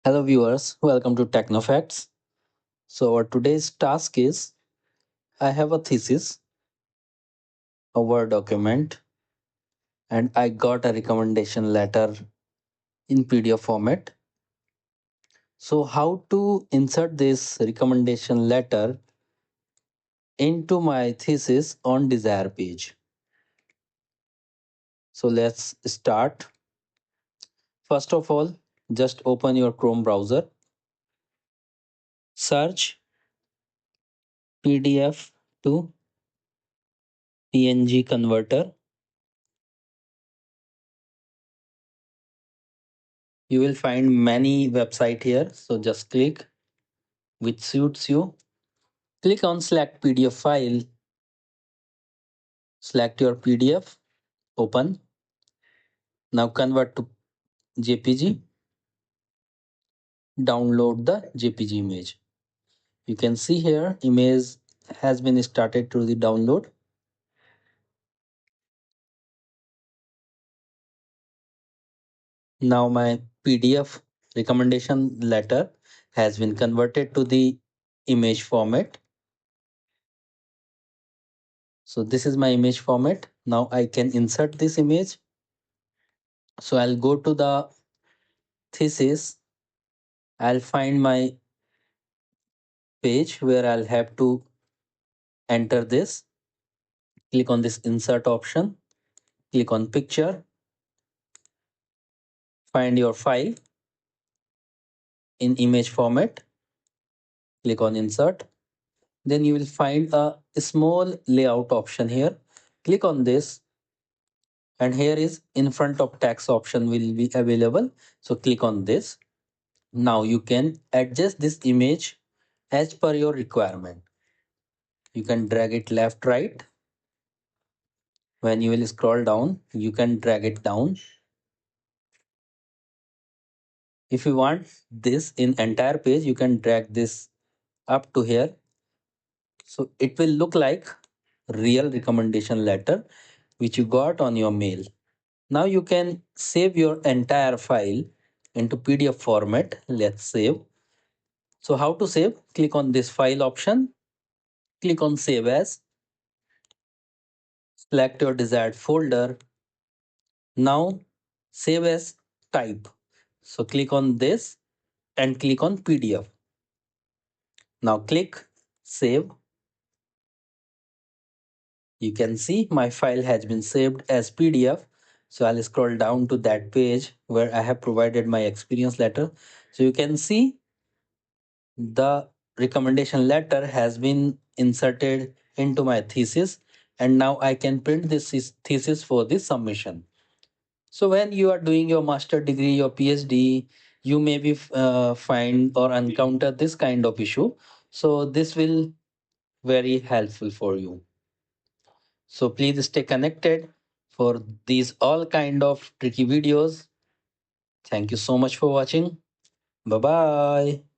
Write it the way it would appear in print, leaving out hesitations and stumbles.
Hello, viewers. Welcome to TechnoFacts. So, our today's task is I have a thesis, a Word document, and I got a recommendation letter in PDF format. So, how to insert this recommendation letter into my thesis on desired page? So, let's start. First of all, just open your Chrome browser, search PDF to PNG converter. You will find many website here. So, just click which suits you. Click on select PDF file, select your PDF, open. Now convert to JPG, download the JPG image. You can see here image has been started to the download. Now my PDF recommendation letter has been converted to the image format. So this is my image format. Now I can insert this image. So I'll go to the thesis. I'll find my page where I'll have to enter this. Click on this insert option, click on picture, find your file in image format, click on insert. Then you will find a small layout option here. Click on this, and here is in front of text option will be available. So click on this. Now you can adjust this image as per your requirement. You can drag it left, right. When you will scroll down, you can drag it down. If you want this in entire page, you can drag this up to here. So it will look like real recommendation letter which you got on your mail. Now you can save your entire file into PDF format. Let's save. So how to save? Click on this file option. Click on save as. Select your desired folder. Now save as type. So click on this and click on PDF. Now click save. You can see my file has been saved as PDF. So I'll scroll down to that page where I have provided my experience letter. So you can see the recommendation letter has been inserted into my thesis, and now I can print this thesis for the submission. So when you are doing your master degree, your PhD, you may be find or encounter this kind of issue. So this will very helpful for you. So please stay connected for these all kind of tricky videos. Thank you so much for watching. Bye bye.